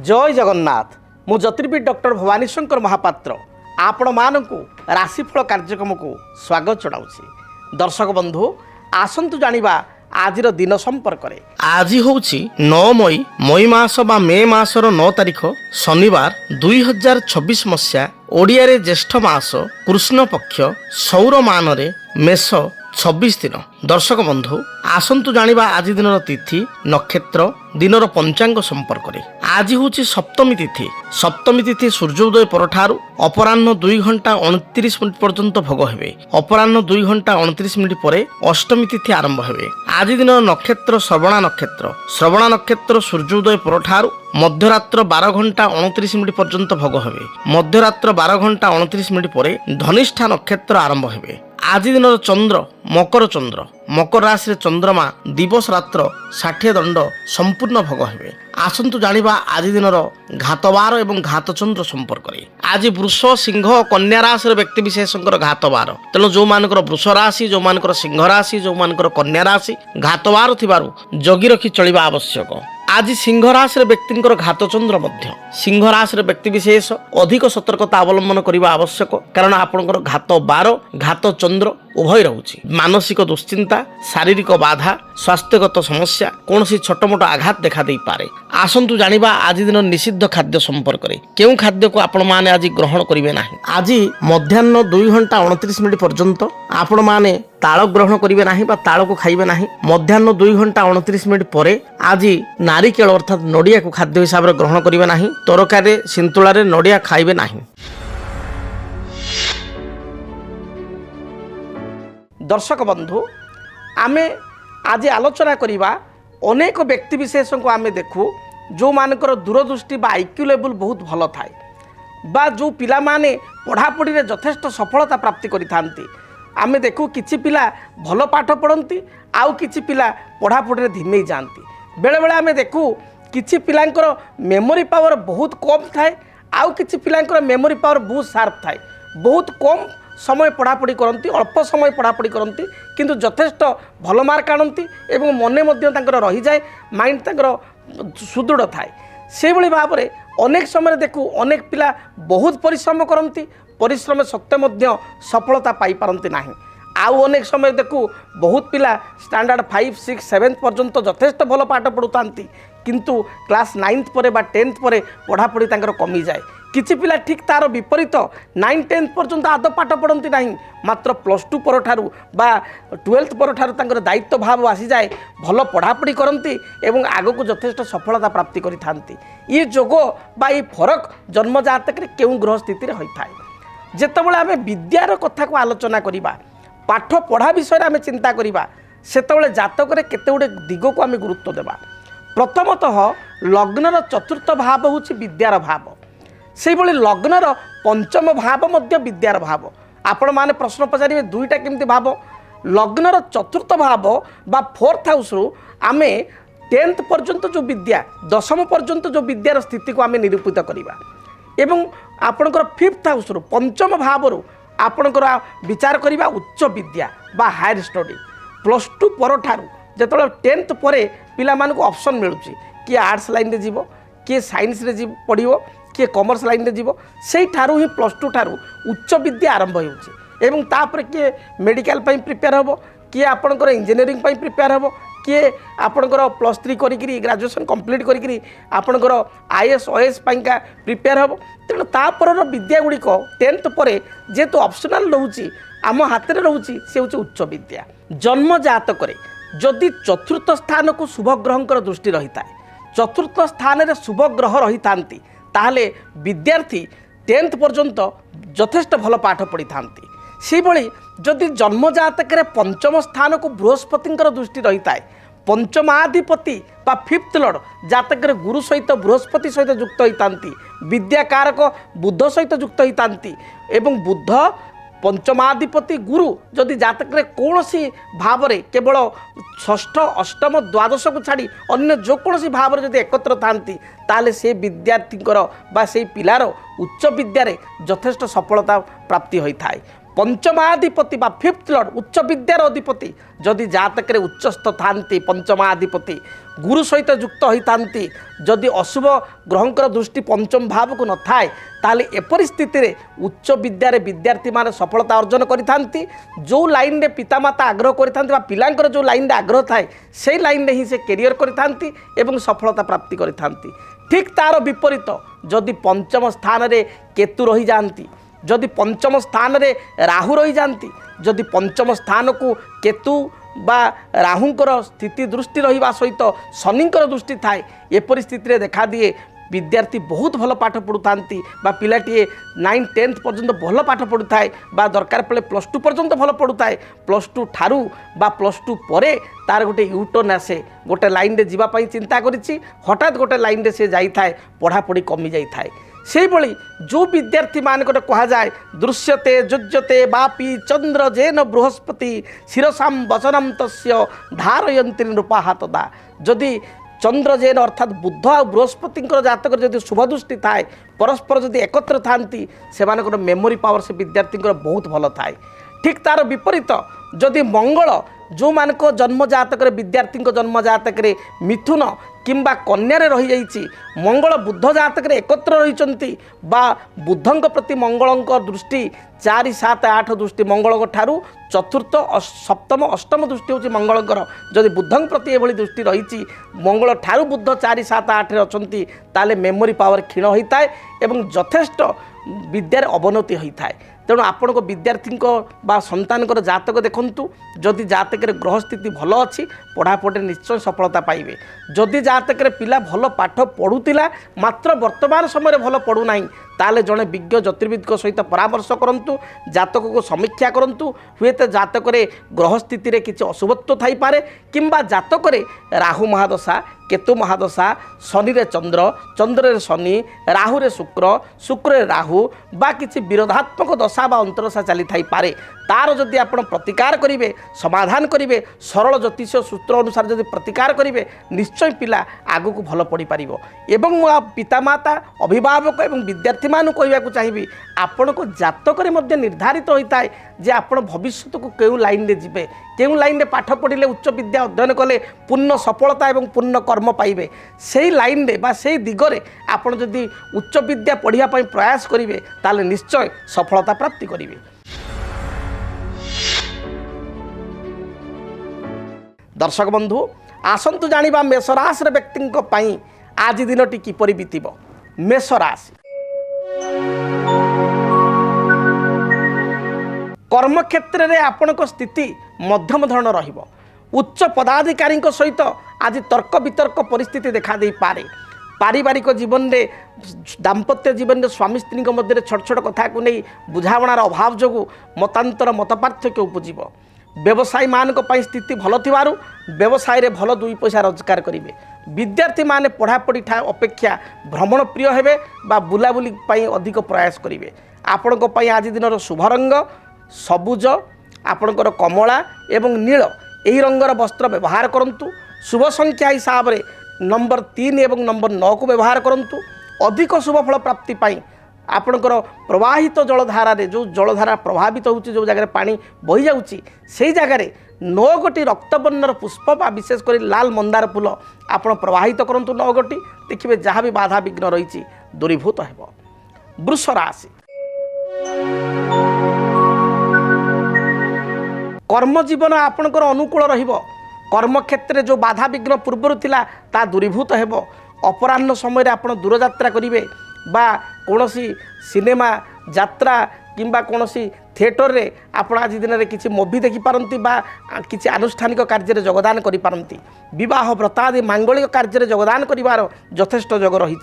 जय जगन्नाथ मु ज्योतिर्विद डॉक्टर भवानी शंकर महापात्र आपण मानकु राशिफल कार्यक्रम को स्वागत जनाऊँ। दर्शक बंधु आसतु जानिबा आजिर दिन संपर्क में। आज हूँ 9 मई मास बा मे मासर 9 तारिख शनिवार 2026 मसीहा ओडिया रे ज्येष्ठ मास कृष्ण पक्ष सौर मान रे मेष 26 दिन। दर्शक बंधु आसतु जानिबा आज दिन तिथि नक्षत्र दिनर पंचांग संपर्क में। आज हूँ सप्तमी तिथि। सप्तमी तिथि सूर्योदय परठारु अपराह्न 2 घंटा 29 मिनिट पर्यंत भोग हेबे। अपराह्न 2 घंटा 29 मिनिट पर अष्टमी तिथि आरंभ हेबे। आज दिन नक्षत्र श्रवणा नक्षत्र। श्रवणा नक्षत्र सूर्योदय परठारु मध्यरात्र 12 घंटा 29 मिनिट पर्यंत भोग हेबे। मध्यरात्र 12 घंटा 29 मिनिट पर धनिष्ठा नक्षत्र आरंभ हेबे। आज दिन चंद्र मकर राशि रे चंद्रमा दिवस रात्र 60 दंड संपूर्ण भोग हेबे। आसंतु जानिबा आज दिनर घातवार एवं घातचंद्र संपर्क में। आज वृष सिंह कन्या राशि रे व्यक्ति विशेषकर घातवार तेणु जो मानकर वृष राशि जो मानकर सिंह राशि जो मानकर कन्या राशि घातवार थिबारु जगी रखी चलिबा आवश्यक। आज सिंह राशि रे व्यक्तिंकर घातचंद्र मध्य सिंह राशि रे व्यक्ति विशेष अधिक सतर्कता अवलंबन करने आवश्यक कारण आपणकर घात बार घात चंद्र उभय रहुछि। मानसिक दुश्चिंता शारीरिक बाधा स्वास्थ्यगत समस्या कौन सी छोट मोट आघात देखा दे पारे। आसंतु जानिबा आज दिन निषिद्ध खाद्य संपर्क में। केउं खाद्य को आपण माने आज ग्रहण करिवे नाही। आज मध्याह्न 2 घंटा 29 मिनिट पर्यंत आपण माने ताଳ ग्रहण करिवे नाही बा ताଳ को खाइबे नाही। मध्याह्न 2 घंटा 29 मिनिट परे आज नारिकेल अर्थात नडिया को खाद्य हिसाब रे ग्रहण करिवे नाही। तरकारी सिंतुळा रे नडिया खाइबे नाही। दर्शक बंधु आमे आज आलोचना करिबा अनेक व्यक्ति विशेष को आमे देखू जो मानकर दूरदृष्टि बा आईक्यू लेवल बहुत भल थाए बा जो पिला माने पढ़ापढ़ी रे यथेष्ट सफलता प्राप्ति करि थांती। आमे देखू किछि पिला भल पाठ पढ़ंती आउ किछि पिला पढ़ापढ़ी रे धिमेई जांती। बेले बेले आमे देखू किछि पिलांकर मेमोरी पावर बहुत कम थाए आउ किछि पिलांकर मेमोरी पावर बहुत शार्प थाए। बहुत कम समय पढ़ापढ़ी करती अल्प समय पढ़ापढ़ी करती किंतु यथेष्ट भल मार्क आनती एवं मने मध्य तांकर रही जाए माइंड तांकर सुदृढ़ थाए। से भली भाव में अनेक समय देखू अनेक पिला बहुत परिश्रम करती परिश्रम सत्वे मध्य सफलता पाई पारती नाही। आउ अनेक समय देखू बहुत पिला स्टैंडर्ड 5, 6, 7 पर्यंत यथेष्ट भल पाठ पढ़ुतांती किंतु क्लास 9th पर बा 10th पर पढ़ापढ़ी तांकर कमी जाए। किछि पिला ठीक तार विपरीत 9, 10th पर्यंत आदौ पाठ पढ़ती नहीं मात्र +2 पर ठारू बा 12th पर ठारू तांकर दायित्व भाव आसी जाए भल पढ़ापढ़ी करती एवं आगक यथेष्ट सफलता प्राप्ति करि थांती। ये जोग बा ये फरक जन्म जातक रे केउं ग्रह स्थिति रे होइथाय। जेतेबेले आमे विद्यार कथा को आलोचना करिबा पाठ पढ़ा विषय आमे चिंता करिबा सेतेबेले जातक रे केते गुडे दिग को आमे गुरुत्व देबा। प्रथमतः लग्नर चतुर्थ भाव होछि विद्यार भाव। से भली लग्नर पंचम भाव मध्य विद्यार भाव। आपण माने प्रश्न पचारे दुईटा केमती भाव लग्नर चतुर्थ भाव बा 4th हाउस रु आमे 10th पर्यंत जो विद्या 10th पर्यंत जो विद्यार स्थिति को आमे निरूपित करिबा एवं आपणकर 5th हाउस रु पंचम भाव रु आपणकर विचार करिबा उच्च विद्या बा हायर स्टडी +2 पर ठारू जेतले 10th परे पिला मानको ऑप्शन मिलुची कि आर्ट्स लाइन रे जीवो कि साइंस रे जी पढ़िवो किए कमर्स लाइन रे जीवो सेई ठारू ही +2 ठारू उच्च विद्या आरंभ होउची एवं तापर किए मेडिकल पई प्रिपेयर हबो किए आपणकर इंजीनियरिंग पई प्रिपेयर हबो किए आपणकर +3 करिकरी ग्रेजुएशन कंप्लीट करिकरी आपणकर आईएएस ओएएस पईका प्रिपेयर हबो। तेणु तापर विद्या गुड़िक 10th परे जेतु ऑप्शनल रहउची आम हाथ में रहउची से होउची उच्च विद्या। जन्म जातक रे जदि चतुर्थ स्थान को शुभ ग्रहंकर दृष्टि रही था चतुर्थ स्थान रे शुभ ग्रह रही थांती ताहले विद्यार्थी 10th पर्यंत यथेष्ट भल पाठ पढ़ी थांती। से भली जदि जन्म जातक रे पंचम स्थान को बृहस्पतिंकर दृष्टि रही था पंचमाधिपति बा 5th लॉर्ड जातक रे गुरु सहित बृहस्पति सहित युक्त होइतांती विद्याकारक बुध सहित युक्त होइतांती एवं बुध पंचमाधिपति गुरु जदि जातक रे कौनसी भाव रे केवल षष्ठ अष्टम द्वादश को छाड़ी अन्य जो कौनसी भाव रे जदि एकत्र थांती ताले से विद्यार्थी बा से पिलार उच्च विद्यारे यथेष्ट सफलता प्राप्ति होई थाए। पंचमाधिपति बा फिफ्थ लॉर्ड उच्च विद्यार अधिपति जदि जातक उच्चस्थ था पंचमाधिपति गुरु सहित युक्त होता जदि अशुभ ग्रहंकर दृष्टि पंचम भाव को न थाए ताले एपरि स्थिति रे उच्च विद्यारे विद्यार्थी माने सफलता अर्जन करिथांती जो लाइन रे पितामाता आग्रह करिथांती बा पिलांकर जो लाइन रे आग्रह थाए से लाइन रे ही से कैरियर करिथांती एवं सफलता प्राप्ति करिथांती। ठीक तार विपरीत जदि पंचम स्थान रे केतु रही जाती जदि पंचम स्थान रे राहु रही जाती जदि पंचम स्थान को केतु बा राहुंकर स्थिति दृष्टि रहिबा सहित शनिंकर दृष्टि थाए एपरि स्थिति रे देखा दिए विद्यार्थी बहुत भल पाठ पढ़ुथांती बा पिलाटीए 9 10th पर्यंत भल पाठ पढ़ुथाए बा दरकार पड़े +2 पर्यंत भल पढ़ुथाए +2 ठारू बा +2 परे तार गोटे यूटर्न आसे गोटे लाइन रे जीवा पई चिंता करिछि हठात गोटे लाइन रे से जाई थाए पढ़ापढ़ी कमी जाई थाए से भली जो विद्यार्थी मान कह जाए दृश्यते जुज्यते बापी चंद्र जेन बृहस्पति शिरसाम वचनम तस्य धारयंत्री नृपाहातदा जदि चंद्र जेन अर्थात बुध आ बृहस्पति जातक जदि शुभ दृष्टि थाए परस्पर जदि एकत्र थांती से मेमोरी पावर से विद्यार्थी बहुत भल थाए। ठीक तार विपरीत जदि मंगल जो मानक जन्म जातक विद्यार्थी जन्म जातक मिथुन किंबा कन्या रही जाइछि मंगल बुध जातक एकत्र रही बा बुधं प्रति मंगल दृष्टि 4 7 8 दृष्टि मंगल ठारू चतुर्थ सप्तम अष्टम दृष्टि होची मंगलकर जदि बुधं प्रति एभली दृष्टि रही मंगल ठारू बुध 4 7 8 रे अछंती ताले मेमोरी पावर क्षीण होता है एवं यथेष्ट विद्यार अवनति होता है। तेणु आपण विद्यार्थी बा संतान जातक देखु जदि जातक ग्रह स्थिति भल अच्छी पढ़ापढ़ी निश्चय सफलता पाइबे जदि जातक पिला भल पाठ पढ़ुला मात्र वर्तमान समय भल पढ़ुना ताले जड़े विज्ञ ज्योतिर्विद सहित परामर्श करंतु जातक को समीक्षा करंतु हुए तो जातक ग्रह स्थिति रे किसी अशुभत्व थाई पारे किंबा जातक राहु महादशा केतु महादशा शनि रे चंद्र चंद्र रे शनि राहु रे शुक्र शुक्र रे राहु बा किसी विरोधात्मक दशा बा अंतरदशा चली थाई पारे तार जदि आपण प्रतिकार करेंगे समाधान करेंगे सरल ज्योतिष सूत्र अनुसार जदि प्रतिकार करेंगे निश्चय पिला आगु को भल पढ़ी पार एवं पितामाता अभिभावक एवं विद्यार्थी मान कहवाक चाहिए आपण को जातक निर्धारित होता है जे आपण भविष्य को क्यों लाइन रे जीवे क्यों लाइन रे पाठ पढ़िले उच्च विद्या अध्ययन कले पूर्ण सफलता एवं पूर्ण कर्म पाइबे से लाइन रे बा से दिगरे आपण जदि उच्च विद्या पढ़िया प्रयास करेंगे ताले निश्चय सफलता प्राप्ति करेंगे। दर्शक बंधु आसंतु जानिबा मेष राशि व्यक्ति आज दिनटी किपरि बीतिब। मेष राशि कर्म क्षेत्र में आपण स्थिति मध्यम धरण रहिबो उच्च पदाधिकारी सहित आज तर्क वितर्क परिस्थिति देखा दे पारे पारिवारिक जीवन में दाम्पत्य जीवन में स्वामी स्त्री मध्य छोट छोट कथा को नहीं बुझावणार अभाव जो मतांतर मतपार्थक्य उपजीव व्यवसायी मानक स्थिति भल थिबारु व्यवसाय रे भल 2 पैसा रोजगार करेंगे विद्यार्थी माने पढ़ापढ़ी अपेक्षा भ्रमण प्रिय हेबे बा बुलाबुली अधिक प्रयास करेंगे। आपण आज दिन शुभ रंग सबुज आपणकर कमला एवं नील यही रंगर वस्त्र व्यवहार करंतु शुभ संख्या हिसाब से नंबर 3 एवं नंबर 9 को व्यवहार करंतु अधिक शुभ फल प्राप्ति पाई आपणकर प्रवाहित जलधारा रे जो जलधारा प्रभावित होउची जो जगह पानी बही जाउची से जगह 9 गोटी रक्तवर्णर पुष्प बा विशेषकर लाल मंदार फूल आपण प्रवाहित करंतु 9 गोटी देखिए जहाँ भी बाधा विघ्न रही दूरीभूत हेब। वृष राशि कर्म जीवन आपणकर अनुकूल रहिबो कर्म क्षेत्र जो बाधा विघ्न पूर्वर थिला ता दूरीभूत हेब। अपराह्न समय आपण दूरयात्रा करेंगे बा कोनोसी सिनेमा यात्रा किंबा कोनोसी थिएटर रे आपण आज दिन में किसी मूवी देखि पारंती बा किसी आनुष्ठानिक कार्य योगदान करि पारंती विवाह व्रतादि मांगलिक कार्य योगदान करिवार यथेष्ट योग रही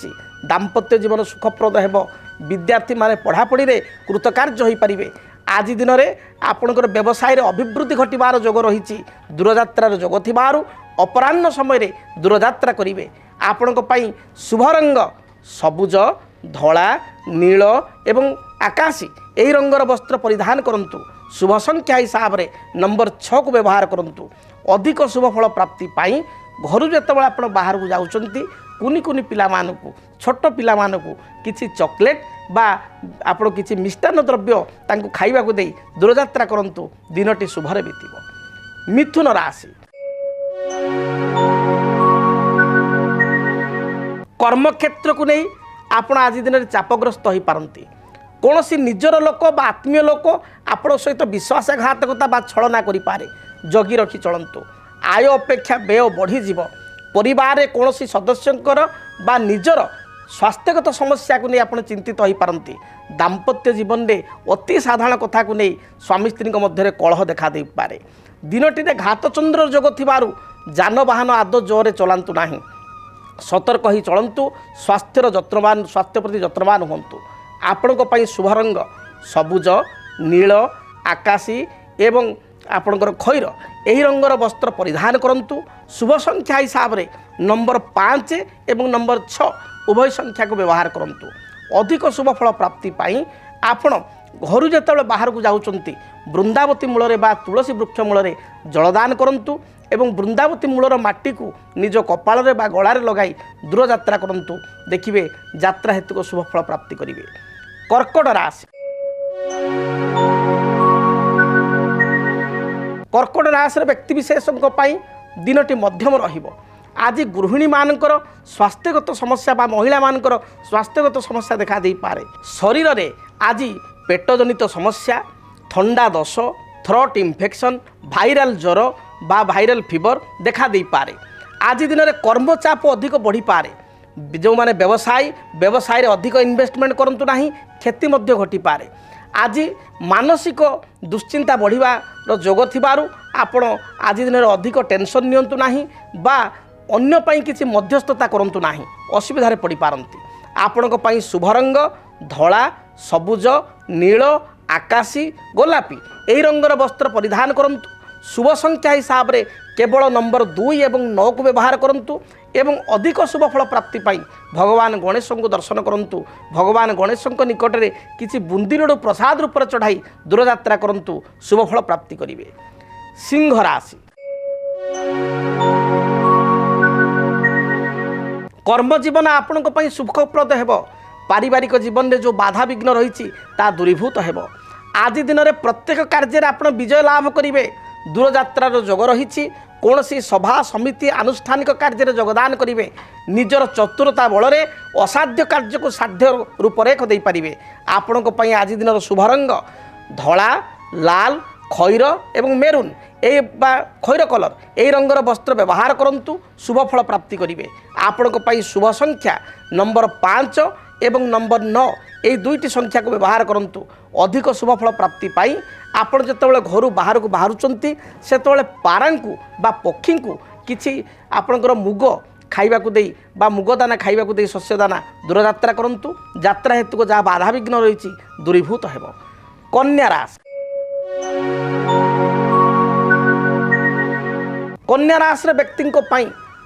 दाम्पत्य जीवन सुखप्रद हेब विद्यार्थी माने पढ़ापढ़ी रे कृतकार्य होई परिबे आज दिन में आपणकर व्यवसाय रे अभिवृद्धि घटिबार योग रही दूरयात्रार योग थिबारु अपराह्न समय दूरयात्रा करेंगे। आपण शुभ रंग सबुज धला नील एवं आकाशी यही रंगर वस्त्र परिधान करंतु शुभ संख्या हिसाब से नंबर 6 को व्यवहार करंतु अधिक शुभ फल प्राप्ति पाई घर जेतबेला आपण बाहर को जाउचंती कुनी कुनी पिला मानकु छोट पिला मानकु किछि चॉकलेट बा आपण किसी मिष्टान्न द्रव्य तांको खाइबा को देई दूरयात्रा करंतु दिनटी शुभरे बीतिबो। मिथुन राशि कर्मक्षेत्र को नहीं आपण आज दिन में चापग्रस्त हो पारती कौन सी निजर लोक बा आत्मीय लोक आपण सहित विश्वासघातकता बा छलना करें जगी रखी चलतु। आय अपेक्षा व्यय बढ़ीज परिवार कौन सी सदस्यंकर बा निजर स्वास्थ्यगत समस्या को नहीं आपण चिंतित हो पारती। दाम्पत्य जीवन में अति साधारण कथा को नहीं स्वामी स्त्री मध्य कलह देखा दे पारे। दिनटी घातचंद्र जोग थिबारु जानवाहन आदौ जोरे चलांतु नाही। सतर्क ही चलतु। स्वास्थ्यर जत्नवान स्वास्थ्य प्रति जत्नवान हुंतु। आपणको पई शुभ रंग सबुज नील आकाशी एवं आपणकर खैर यही रंगर वस्त्र परिधान करंतु। शुभ संख्या हिसाब रे नंबर 5 एवं नंबर 6 उभय संख्या को व्यवहार करंतु। अधिक शुभ फल प्राप्ति पाई आपण घर जेतबेले बाहर को जाउचंती वृंदावती मूल बा तुलसी वृक्ष मूल जलदान करंतु एवं वृंदावती मूलर माटी को निज कपाल बा गलार लगाई दूर यात्रा करंतु। देखिए यात्रा हेतु को शुभ फल प्राप्ति करिवे। कर्कट राशि कर्कट राशि व्यक्ति विशेषों दिनटी मध्यम रहिबो। आज गृहिणी मानकर स्वास्थ्यगत समस्या बा महिला मानकर स्वास्थ्यगत समस्या देखा दे पारे। शरीर रे आज पेटजनित समस्या थंडा दोष थ्रोट इन्फेक्शन भाइराल ज्वर बा भाइराल फीवर देखा दे पारे। आज दिन में कर्मचाप अधिक बढ़ी पारे। जो माने व्यवसाय अधिक इन्वेस्टमेंट करंतु नाही क्षति मध्य घटी पारे। आज मानसिक दुश्चिंता बढ़िबार जोग थिबारु आपण आज दिन में अधिक टेंशन नियंतु नाही बा अन्य पई किछि मध्यस्थता करंतु नाही असुविधा पड़ी पारंती। आपणक पई शुभ रंग धला सबुज नील आकाशी गोलापी यही रंगर वस्त्र परिधान करंतु। शुभ संख्या हिसाब रे केवल नंबर 2 एवं 9 को व्यवहार करंतु एवं अधिक शुभ फल प्राप्ति पाई भगवान गणेश को दर्शन करंतु। भगवान गणेश निकट में किसी बुंदी लड्डू प्रसाद रूप चढ़ाई दूरयात्रा करंतु शुभ फल प्राप्ति करिवे। सिंह राशि कर्म जीवन आपण सुखप्रद हेब। पारिवारिक जीवन में जो बाधा विघ्न रही दूरीभूत हेब। आज दिन में प्रत्येक कार्य आप विजय लाभ करेंगे। दूरयात्रार जोग रही कौन सी सभा समिति आनुष्ठानिक कार्य योगदान करेंगे। निजर चतुरता बल असाध्य कार्य को साध्य रूपरेख दे पारे। आपण आज दिन शुभ रंग धला लाल खैर एवं मेरून ए बा खैर कलर यही रंगर वस्त्र व्यवहार करंतु शुभ फल प्राप्ति करेंगे। आपण शुभ संख्या नंबर 5 एवं नंबर 9 यही दुईटी संख्या को व्यवहार करंतु। अधिक शुभ फल प्राप्ति पाई आपण जेतेबेले घर बाहर को बाहरुचंती सेतेबेले पारांकु बा पक्षी किछि आपणकर मुग खाइबा को देई बा मुग दाना खाइबा को देई शस्य दाना दूरयात्रा करंतु। यात्रा हेतु को जहाँ बाधा विघ्न रही दूरीभूत हेब। कन्या राशि कन्या राशि व्यक्ति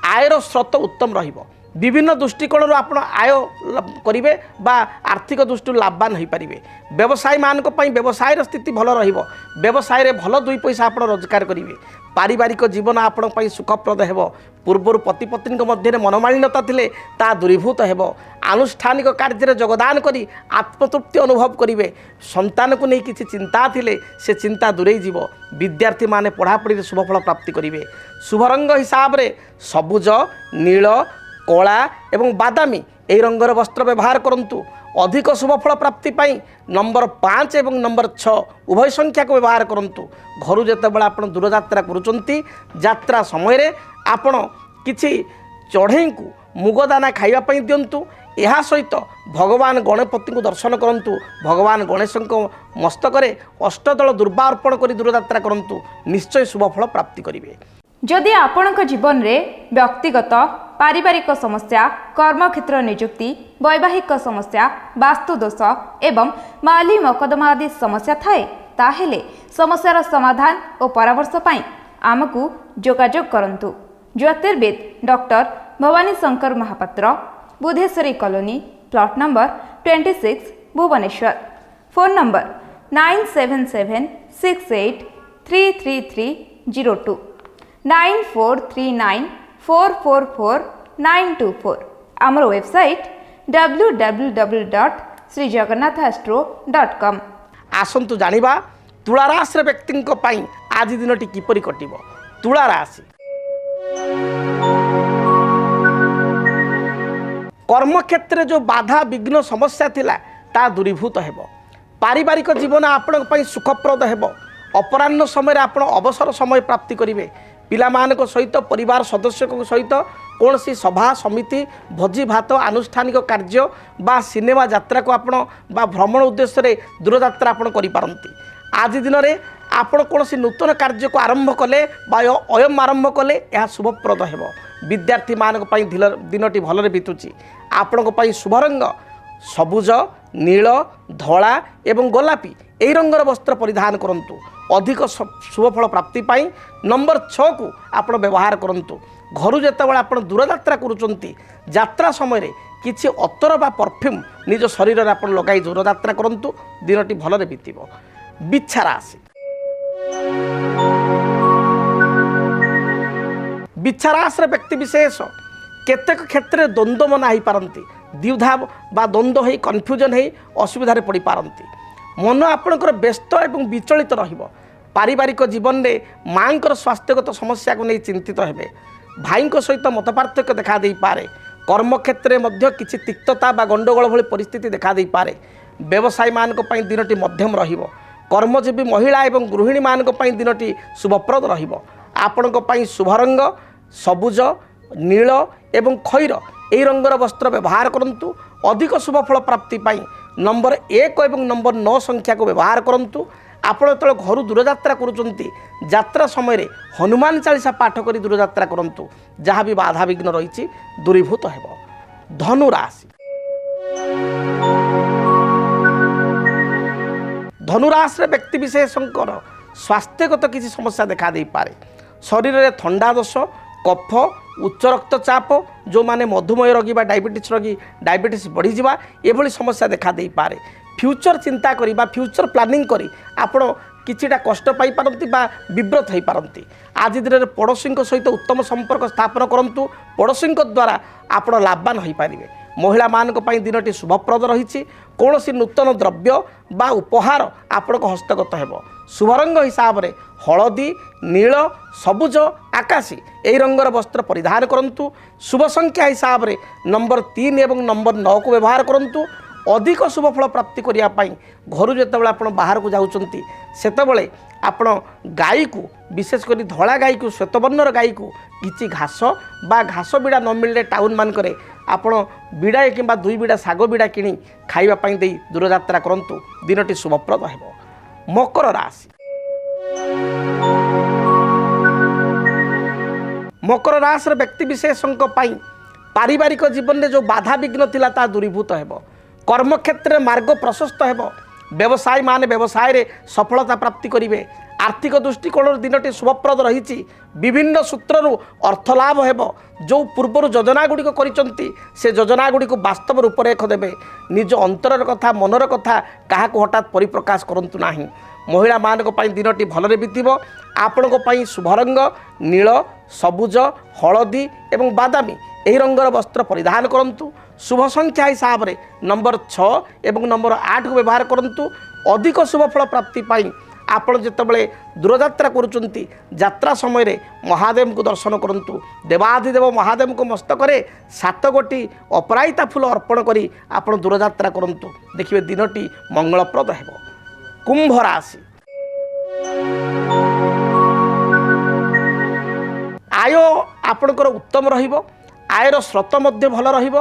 आयर स्रोत उत्तम रहिबो। विभिन्न दृष्टिकोण आप आय करेंगे बा आर्थिक दृष्टि लाभवान हो पारे। व्यवसायी मानक व्यवसाय स्थिति भल रहिबो। व्यवसाय भल 2 पैसा आप रोजगार करेंगे। पारिवारिक जीवन आपण सुखप्रद हेब। पूर्वर पति पत्नी मध्य मनमालिन्यता थिले ता दूरीभूत हेब। आनुष्ठानिक कार्य योगदान करी आत्मतृप्ति अनुभव करेंगे। संतान को नहीं किसी चिंता थिले से चिंता दूरे जीव। विद्यार्थी माने पढ़ापढ़ी शुभ फल प्राप्ति करेंगे। शुभ रंग हिसाब रे सबुज नील कला एवं बादामी यही रंगर वस्त्र व्यवहार करंतु। अधिक शुभ फल प्राप्ति पाई नंबर 5 एवं नंबर 6 उभय संख्या को व्यवहार करंतु। घर जेतेबेले आपण दूरयात्रा करूचंती यात्रा समय रे आपण किछि चढ़ई को मुगदाना खाइबा पई दियंतु। यह सहित भगवान गणपति को दर्शन करंतु। भगवान गणेश मस्तक अष्टदल दुर्वा अर्पण कर दूरयात्रा करंतु। निश्चय शुभ फल प्राप्ति करिवे। जदि आपणक जीवन में व्यक्तिगत पारिवारिक समस्या कर्मक्षेत्र नियुक्ति वैवाहिक समस्या वास्तुदोष एवं माली मकदमा आदि समस्या थाए ताहेले समस्यार समाधान और परामर्श पाई आमको जोगाजोग करंतु। ज्योतिर्विद doctor Bhabani Shankar Mahapatra Budheswari colony plot number 26 Bhubaneswar. Phone number 9776833302 9439444924। आमर वेबसाइट www.jyotirvid.com। श्रीजगन्नाथास्ट्रो.com। आसन्तु जानिबा तुला राशि व्यक्तिଙ୍କ ପାଇଁ ଆଜି ଦିନଟି କିପରି କଟିବ। ତୁଳା ରାଶି কর্মক্ষেত্রে যে বাধা বিঘ্ন সমস্যা লা তা দূরীভূত ହେବ। পারিবারিক জীবন আপনার সুখপ্রদ ହେବ। অপরাহ্ন সময় আপনার অবসর সময় প্রাপ্তি করবে। পিলামানক সহিত পরিবার সদস্য সহিত কৌশি সভা সমিতি ভোজি ভাত আনুষ্ঠানিক কার্য বা সিনেমা যাত্রা আপনার বা ভ্রমণ উদ্দেশ্যে দূরযাত্রা আপনার করে পারନ୍ତି। আজ দিনের ଆପଣ କୌଣସି ନୂତନ କାର୍ଯ୍ୟକୁ ଆରମ୍ଭ କଲେ ବା ଅୟମ ଆରମ୍ଭ କଲେ ଏହା ଶୁଭପ୍ରଦ ହେବ। ବିଦ୍ୟାର୍ଥୀମାନଙ୍କ ପାଇଁ ଦିନଟି ଭଲରେ ବିତୁଛି। ଆପଣଙ୍କ ପାଇଁ ଶୁଭ ରଙ୍ଗ ସବୁଜ ନୀଳ ଧଳା ଏବଂ ଗୋଲାପୀ ଏହି ରଙ୍ଗର ବସ୍ତ୍ର ପରିଧାନ କରନ୍ତୁ। ଅଧିକ ଶୁଭଫଳ ପ୍ରାପ୍ତି ପାଇଁ ନମ୍ବର 6କୁ ଆପଣ ବ୍ୟବହାର କରନ୍ତୁ। ଘରୁ ଯେତେବେଳେ ଆପଣ ଦୂରଯାତ୍ରା କରୁଛନ୍ତି ଯାତ୍ରା ସମୟରେ କିଛି ଅତର ବା ପରଫ୍ୟୁମ୍ ନିଜ ଶରୀରରେ ଆପଣ ଲଗାଇ ଦୂରଯାତ୍ରା କରନ୍ତୁ। ଦିନଟି ଭଲରେ ବିତିବ। ବିଚ୍ଛା ରାଶି ବିଚ୍ଛା ରାଶିର ବ୍ୟକ୍ତିବିଶେଷ କେତେକ କ୍ଷେତ୍ରରେ ଦ୍ୱନ୍ଦ୍ୱମନା ହୋଇପାରନ୍ତି। ଦ୍ୱିଧା ବା ଦ୍ୱନ୍ଦ୍ୱ ହୋଇ କନଫ୍ୟୁଜନ୍ ହୋଇ ଅସୁବିଧାରେ ପଡ଼ିପାରନ୍ତି। ମନ ଆପଣଙ୍କର ବ୍ୟସ୍ତ ଏବଂ ବିଚଳିତ ରହିବ। ପାରିବାରିକ ଜୀବନରେ ମାଆଙ୍କର ସ୍ୱାସ୍ଥ୍ୟଗତ ସମସ୍ୟାକୁ ନେଇ ଚିନ୍ତିତ ହେବେ। ଭାଇଙ୍କ ସହିତ ମତପାର୍ଥକ୍ୟ ଦେଖାଦେଇପାରେ। କର୍ମକ୍ଷେତ୍ରରେ ମଧ୍ୟ କିଛି ତିକ୍ତତା ବା ଗଣ୍ଡଗୋଳ ଭଳି ପରିସ୍ଥିତି ଦେଖାଦେଇପାରେ। ବ୍ୟବସାୟୀମାନଙ୍କ ପାଇଁ ଦିନଟି ମଧ୍ୟମ ରହିବ। କର୍ମଜୀବୀ ମହିଳା ଏବଂ ଗୃହିଣୀମାନଙ୍କ ପାଇଁ ଦିନଟି ଶୁଭପ୍ରଦ ରହିବ। ଆପଣଙ୍କ ପାଇଁ ଶୁଭ ରଙ୍ଗ ସବୁଜ ନୀଳ ଏବଂ ଖଇର ଏହି ରଙ୍ଗର ବସ୍ତ୍ର ବ୍ୟବହାର କରନ୍ତୁ। ଅଧିକ ଶୁଭଫଳ ପ୍ରାପ୍ତି ପାଇଁ ନମ୍ବର 1 ଏବଂ ନମ୍ବର 9 ସଂଖ୍ୟାକୁ ବ୍ୟବହାର କରନ୍ତୁ। ଆପଣ ଯେତେବେଳେ ଘରୁ ଦୂରଯାତ୍ରା କରୁଛନ୍ତି ଯାତ୍ରା ସମୟରେ ହନୁମାନ ଚାଳିଶା ପାଠ କରି ଦୂରଯାତ୍ରା କରନ୍ତୁ। ଯାହା ବି ବାଧାବିଘ୍ନ ରହିଛି ଦୂରୀଭୂତ ହେବ। ଧନୁ ରାଶି ଧନୁରାଶିରେ ବ୍ୟକ୍ତିବିଶେଷଙ୍କର ସ୍ୱାସ୍ଥ୍ୟଗତ କିଛି ସମସ୍ୟା ଦେଖାଦେଇପାରେ। ଶରୀରରେ ଥଣ୍ଡା ଦୋଷ କଫ ଉଚ୍ଚ ରକ୍ତଚାପ ଯେଉଁମାନେ ମଧୁମେହ ରୋଗୀ ବା ଡାଇବେଟିସ୍ ରୋଗୀ ଡାଇବେଟିସ୍ ବଢ଼ିଯିବା ଏଭଳି ସମସ୍ୟା ଦେଖାଦେଇପାରେ। ଫ୍ୟୁଚର ଚିନ୍ତା କରି ବା ଫ୍ୟୁଚର ପ୍ଲାନିଂ କରି ଆପଣ କିଛିଟା କଷ୍ଟ ପାଇପାରନ୍ତି ବା ବିବ୍ରତ ହୋଇପାରନ୍ତି। ଆଜି ଦିନରେ ପଡ଼ୋଶୀଙ୍କ ସହିତ ଉତ୍ତମ ସମ୍ପର୍କ ସ୍ଥାପନ କରନ୍ତୁ। ପଡ଼ୋଶୀଙ୍କ ଦ୍ୱାରା ଆପଣ ଲାଭବାନ ହୋଇପାରିବେ। ମହିଳାମାନଙ୍କ ପାଇଁ ଦିନଟି ଶୁଭପ୍ରଦ ରହିଛି। କୌଣସି ନୂତନ ଦ୍ରବ୍ୟ ବା ଉପହାର ଆପଣଙ୍କ ହସ୍ତଗତ ହେବ। ଶୁଭ ରଙ୍ଗ ହିସାବରେ ହଳଦୀ ନୀଳ ସବୁଜ ଆକାଶୀ ଏହି ରଙ୍ଗର ବସ୍ତ୍ର ପରିଧାନ କରନ୍ତୁ। ଶୁଭ ସଂଖ୍ୟା ହିସାବରେ ନମ୍ବର 3 ଏବଂ ନମ୍ବର 9କୁ ବ୍ୟବହାର କରନ୍ତୁ। ଅଧିକ ଶୁଭଫଳ ପ୍ରାପ୍ତି କରିବା ପାଇଁ ଘରୁ ଯେତେବେଳେ ଆପଣ ବାହାରକୁ ଯାଉଛନ୍ତି ସେତେବେଳେ ଆପଣ ଗାଈକୁ ବିଶେଷ କରି ଧଳା ଗାଈକୁ ଶ୍ୱେତବର୍ଣ୍ଣର ଗାଈକୁ କିଛି ଘାସ ବା ଘାସ ବିଡ଼ା ନ ମିଳିଲେ ଟାଉନ ମାନଙ୍କରେ ଆପଣ ବିଡ଼ାଏ କିମ୍ବା 2 ବିଡ଼ା ଶାଗ ବିଡ଼ା କିଣି ଖାଇବା ପାଇଁ ଦେଇ ଦୂରଯାତ୍ରା କରନ୍ତୁ। ଦିନଟି ଶୁଭପ୍ରଦ ହେବ। ମକର ରାଶି ମକର ରାଶିର ବ୍ୟକ୍ତିବିଶେଷଙ୍କ ପାଇଁ ପାରିବାରିକ ଜୀବନରେ ଯେଉଁ ବାଧାବିଘ୍ନ ଥିଲା ତାହା ଦୂରୀଭୂତ ହେବ। କର୍ମକ୍ଷେତ୍ରରେ ମାର୍ଗ ପ୍ରଶସ୍ତ ହେବ। ବ୍ୟବସାୟୀମାନେ ବ୍ୟବସାୟରେ ସଫଳତା ପ୍ରାପ୍ତି କରିବେ। ଆର୍ଥିକ ଦୃଷ୍ଟିକୋଣରୁ ଦିନଟି ଶୁଭପ୍ରଦ ରହିଛି। ବିଭିନ୍ନ ସୂତ୍ରରୁ ଅର୍ଥ ଲାଭ ହେବ। ଯେଉଁ ପୂର୍ବରୁ ଯୋଜନାଗୁଡ଼ିକ କରିଛନ୍ତି ସେ ଯୋଜନାଗୁଡ଼ିକୁ ବାସ୍ତବ ରୂପରେଖ ଦେବେ। ନିଜ ଅନ୍ତରର କଥା ମନର କଥା କାହାକୁ ହଠାତ୍ ପରିପ୍ରକାଶ କରନ୍ତୁ ନାହିଁ। ମହିଳାମାନଙ୍କ ପାଇଁ ଦିନଟି ଭଲରେ ବିତିବ। ଆପଣଙ୍କ ପାଇଁ ଶୁଭ ରଙ୍ଗ ନୀଳ ସବୁଜ ହଳଦୀ ଏବଂ ବାଦାମୀ ଏହି ରଙ୍ଗର ବସ୍ତ୍ର ପରିଧାନ କରନ୍ତୁ। ଶୁଭ ସଂଖ୍ୟା ହିସାବରେ ନମ୍ବର 6 ଏବଂ ନମ୍ବର 8କୁ ବ୍ୟବହାର କରନ୍ତୁ। ଅଧିକ ଶୁଭଫଳ ପ୍ରାପ୍ତି ପାଇଁ ଆପଣ ଯେତେବେଳେ ଦୂରଯାତ୍ରା କରୁଛନ୍ତି ଯାତ୍ରା ସମୟରେ ମହାଦେବଙ୍କୁ ଦର୍ଶନ କରନ୍ତୁ। ଦେବାଧିଦେବ ମହାଦେବଙ୍କ ମସ୍ତକରେ 7 ଗୋଟି ଅପରାଜିତା ଫୁଲ ଅର୍ପଣ କରି ଆପଣ ଦୂରଯାତ୍ରା କରନ୍ତୁ। ଦେଖିବେ ଦିନଟି ମଙ୍ଗଳପ୍ରଦ ହେବ। କୁମ୍ଭ ରାଶି ଆୟ ଆପଣଙ୍କର ଉତ୍ତମ ରହିବ। ଆୟର ସ୍ରୋତ ମଧ୍ୟ ଭଲ ରହିବ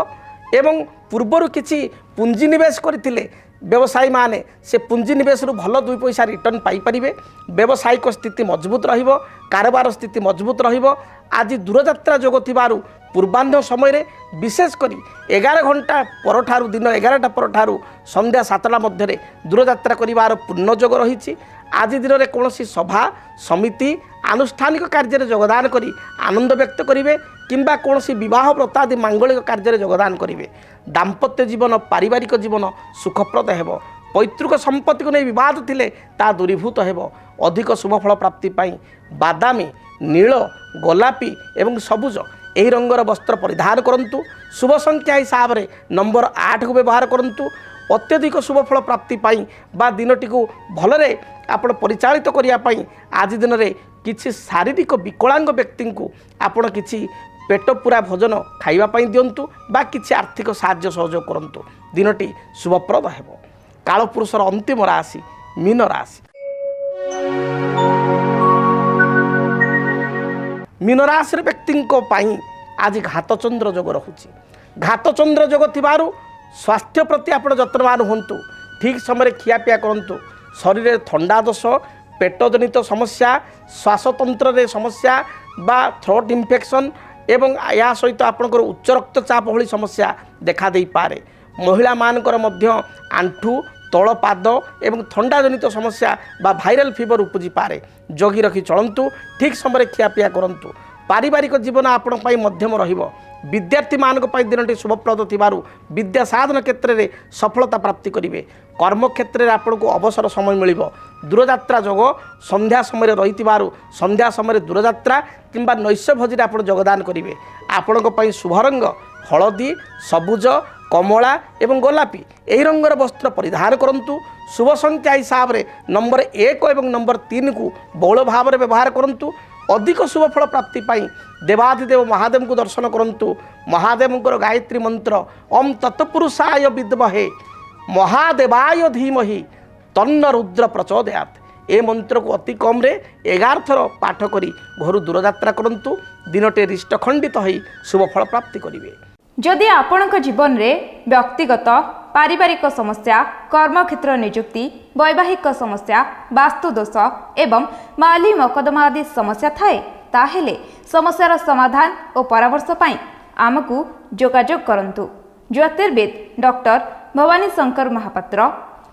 ଏବଂ ପୂର୍ବରୁ କିଛି ପୁଞ୍ଜି ନିବେଶ କରିଥିଲେ ବ୍ୟବସାୟୀମାନେ ସେ ପୁଞ୍ଜି ନିବେଶରୁ ଭଲ 2 ପଇସା ରିଟର୍ଣ୍ଣ ପାଇପାରିବେ। ବ୍ୟବସାୟିକ ସ୍ଥିତି ମଜବୁତ ରହିବ। କାରବାର ସ୍ଥିତି ମଜବୁତ ରହିବ। ଆଜି ଦୂରଯାତ୍ରା ଯୋଗ ଥିବାରୁ ପୂର୍ବାହ୍ନ ସମୟରେ ବିଶେଷ କରି 11 ଘଣ୍ଟା ପରଠାରୁ ଦିନ 11ଟା ପରଠାରୁ ସନ୍ଧ୍ୟା 7ଟା ମଧ୍ୟରେ ଦୂରଯାତ୍ରା କରିବାର ପୂର୍ଣ୍ଣ ଯୋଗ ରହିଛି। ଆଜି ଦିନରେ କୌଣସି ସଭା ସମିତି ଆନୁଷ୍ଠାନିକ କାର୍ଯ୍ୟରେ ଯୋଗଦାନ କରି ଆନନ୍ଦ ବ୍ୟକ୍ତ କରିବେ କିମ୍ବା କୌଣସି ବିବାହ ବ୍ରତ ଆଦି ମାଙ୍ଗଳିକ କାର୍ଯ୍ୟରେ ଯୋଗଦାନ କରିବେ। ଦାମ୍ପତ୍ୟ ଜୀବନ ପାରିବାରିକ ଜୀବନ ସୁଖପ୍ରଦ ହେବ। ପୈତୃକ ସମ୍ପତ୍ତିକୁ ନେଇ ବିବାଦ ଥିଲେ ତାହା ଦୂରୀଭୂତ ହେବ। ଅଧିକ ଶୁଭଫଳ ପ୍ରାପ୍ତି ପାଇଁ ବାଦାମୀ ନୀଳ ଗୋଲାପୀ ଏବଂ ସବୁଜ ଏହି ରଙ୍ଗର ବସ୍ତ୍ର ପରିଧାନ କରନ୍ତୁ। ଶୁଭ ସଂଖ୍ୟା ହିସାବରେ ନମ୍ବର 8କୁ ବ୍ୟବହାର କରନ୍ତୁ। ଅତ୍ୟଧିକ ଶୁଭଫଳ ପ୍ରାପ୍ତି ପାଇଁ ବା ଦିନଟିକୁ ଭଲରେ ଆପଣ ପରିଚାଳିତ କରିବା ପାଇଁ ଆଜି ଦିନରେ କିଛି ଶାରୀରିକ ବିକଳାଙ୍ଗ ବ୍ୟକ୍ତିଙ୍କୁ ଆପଣ କିଛି ପେଟ ପୂରା ଭୋଜନ ଖାଇବା ପାଇଁ ଦିଅନ୍ତୁ ବା କିଛି ଆର୍ଥିକ ସାହାଯ୍ୟ ସହଯୋଗ କରନ୍ତୁ। ଦିନଟି ଶୁଭପ୍ରଦ ହେବ। କାଳପୁରୁଷର ଅନ୍ତିମ ରାଶି ମୀନ ରାଶି। ମୀନ ରାଶିର ବ୍ୟକ୍ତିଙ୍କ ପାଇଁ ଆଜି ଘାତଚନ୍ଦ୍ର ଯୋଗ ରହୁଛି। ଘାତଚନ୍ଦ୍ର ଯୋଗ ଥିବାରୁ ସ୍ୱାସ୍ଥ୍ୟ ପ୍ରତି ଆପଣ ଯତ୍ନବାନ ହୁଅନ୍ତୁ। ଠିକ୍ ସମୟରେ ଖିଆପିଆ କରନ୍ତୁ। ଶରୀରରେ ଥଣ୍ଡା ଦୋଷ, ପେଟଜନିତ ସମସ୍ୟା, ଶ୍ୱାସତନ୍ତ୍ରରେ ସମସ୍ୟା ବା ଥ୍ରୋଟ୍ ଇନଫେକ୍ସନ୍ ଏବଂ ଏହା ସହିତ ଆପଣଙ୍କର ଉଚ୍ଚ ରକ୍ତଚାପ ଭଳି ସମସ୍ୟା ଦେଖାଦେଇପାରେ। ମହିଳାମାନଙ୍କର ମଧ୍ୟ ଆଣ୍ଠୁ ତଳପାଦ ଏବଂ ଥଣ୍ଡାଜନିତ ସମସ୍ୟା ବା ଭାଇରାଲ ଫିଭର ଉପୁଜିପାରେ। ଜଗି ରଖି ଚଳନ୍ତୁ। ଠିକ୍ ସମୟରେ ଖିଆପିଆ କରନ୍ତୁ। ପାରିବାରିକ ଜୀବନ ଆପଣଙ୍କ ପାଇଁ ମଧ୍ୟମ ରହିବ। ବିଦ୍ୟାର୍ଥୀମାନଙ୍କ ପାଇଁ ଦିନଟି ଶୁଭପ୍ରଦ ଥିବାରୁ ବିଦ୍ୟା ସାଧନ କ୍ଷେତ୍ରରେ ସଫଳତା ପ୍ରାପ୍ତି କରିବେ। କର୍ମକ୍ଷେତ୍ରରେ ଆପଣଙ୍କୁ ଅବସର ସମୟ ମିଳିବ। ଦୂରଯାତ୍ରା ଯୋଗ ସନ୍ଧ୍ୟା ସମୟରେ ରହିଥିବାରୁ ସନ୍ଧ୍ୟା ସମୟରେ ଦୂରଯାତ୍ରା କିମ୍ବା ନୈଶ ଭୋଜିରେ ଆପଣ ଯୋଗଦାନ କରିବେ। ଆପଣଙ୍କ ପାଇଁ ଶୁଭ ରଙ୍ଗ ହଳଦୀ, ସବୁଜ, କମଳା ଏବଂ ଗୋଲାପୀ ଏହି ରଙ୍ଗର ବସ୍ତ୍ର ପରିଧାନ କରନ୍ତୁ। ଶୁଭ ସଂଖ୍ୟା ହିସାବରେ ନମ୍ବର 1 ଏବଂ ନମ୍ବର 3କୁ ବହୁଳ ଭାବରେ ବ୍ୟବହାର କରନ୍ତୁ। ଅଧିକ ଶୁଭଫଳ ପ୍ରାପ୍ତି ପାଇଁ ଦେବାଧିଦେବ ମହାଦେବଙ୍କୁ ଦର୍ଶନ କରନ୍ତୁ। ମହାଦେବଙ୍କର ଗାୟତ୍ରୀ ମନ୍ତ୍ର ଓମ୍ ତତ୍ପୁରୁଷାୟ ବିଦ୍ମହେ ମହାଦେବାୟ ଧୀମହି ତନ୍ନ ରୁଦ୍ର ପ୍ରଚୋଦୟାତ୍ ଏ ମନ୍ତ୍ରକୁ ଅତି କମ୍ରେ 11 ଥର ପାଠ କରି ଘରୁ ଦୂରଯାତ୍ରା କରନ୍ତୁ। ଦିନଟି ରିଷ୍ଟଖଣ୍ଡିତ ହୋଇ ଶୁଭଫଳ ପ୍ରାପ୍ତି କରିବେ। ଯଦି ଆପଣଙ୍କ ଜୀବନରେ ବ୍ୟକ୍ତିଗତ ପାରିବାରିକ ସମସ୍ୟା, କର୍ମକ୍ଷେତ୍ର ନିଯୁକ୍ତି, ବୈବାହିକ ସମସ୍ୟା, ବାସ୍ତୁଦୋଷ ଏବଂ ମାଲି ମକଦ୍ଦମା ଆଦି ସମସ୍ୟା ଥାଏ, ତାହେଲେ ସମସ୍ୟାର ସମାଧାନ ଓ ପରାମର୍ଶ ପାଇଁ ଆମକୁ ଯୋଗାଯୋଗ କରନ୍ତୁ। ଜ୍ୟୋତିର୍ବିଦ doctor Bhabani Shankar Mahapatra,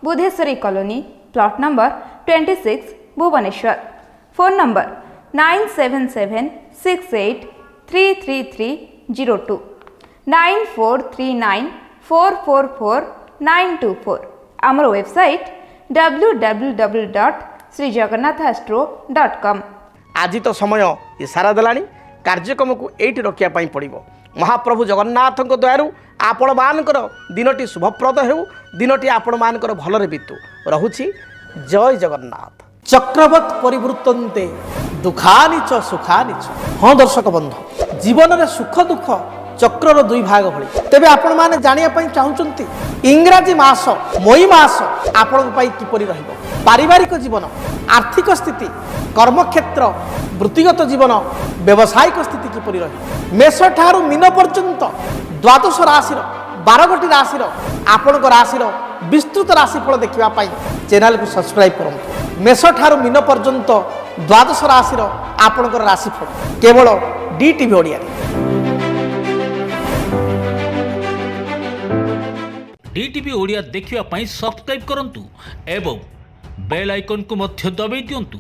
Budheswari colony, plot number 26, Bhubaneswar. Phone number 9776833302 9439444924। ଆମର ୱେବସାଇଟ୍ www.srijagannathastro.com। ଆଜି ତ ସମୟ ଇସାରା ଦେଲାଣି। କାର୍ଯ୍ୟକ୍ରମକୁ ଏଇଠି ରଖିବା ପାଇଁ ପଡ଼ିବ। ମହାପ୍ରଭୁ ଜଗନ୍ନାଥଙ୍କ ଦୟାରୁ ଆପଣମାନଙ୍କର ଦିନଟି ଶୁଭପ୍ରଦ ହେଉ। ଦିନଟି ଆପଣମାନଙ୍କର ଭଲରେ ବିତୁ। ରହୁଛି। ଜୟ ଜଗନ୍ନାଥ। ଚକ୍ରବତ୍ ପରିବୃତ୍ତନ୍ତେ ଦୁଃଖାନି ଚ ସୁଖାନି ଚ। ହଁ ଦର୍ଶକ ବନ୍ଧୁ, ଜୀବନରେ ସୁଖ ଦୁଃଖ ଚକ୍ରର ଦୁଇ ଭାଗ ଭଳି। ତେବେ ଆପଣମାନେ ଜାଣିବା ପାଇଁ ଚାହୁଁଛନ୍ତି ଇଂରାଜୀ ମାସ ମଇ ମାସ ଆପଣଙ୍କ ପାଇଁ କିପରି ରହିବ? ପାରିବାରିକ ଜୀବନ, ଆର୍ଥିକ ସ୍ଥିତି, କର୍ମକ୍ଷେତ୍ର, ବୃତ୍ତିଗତ ଜୀବନ, ବ୍ୟବସାୟିକ ସ୍ଥିତି କିପରି ରହିବ? ମେଷ ଠାରୁ ମୀନ ପର୍ଯ୍ୟନ୍ତ 12 ରାଶିର 12ଗୋଟି ରାଶିର ଆପଣଙ୍କ ରାଶିର ବିସ୍ତୃତ ରାଶିଫଳ ଦେଖିବା ପାଇଁ ଚ୍ୟାନେଲକୁ ସବସ୍କ୍ରାଇବ୍ କରନ୍ତୁ। ମେଷ ଠାରୁ ମୀନ ପର୍ଯ୍ୟନ୍ତ 12 ରାଶିର ଆପଣଙ୍କର ରାଶିଫଳ କେବଳ DTV ଓଡ଼ିଆରେ। DTV ଓଡ଼ିଆ ଦେଖିବା ପାଇଁ ସବସ୍କ୍ରାଇବ୍ କରନ୍ତୁ ଏବଂ ବେଲ୍ ଆଇକନ୍କୁ ମଧ୍ୟ ଦବାଇ ଦିଅନ୍ତୁ।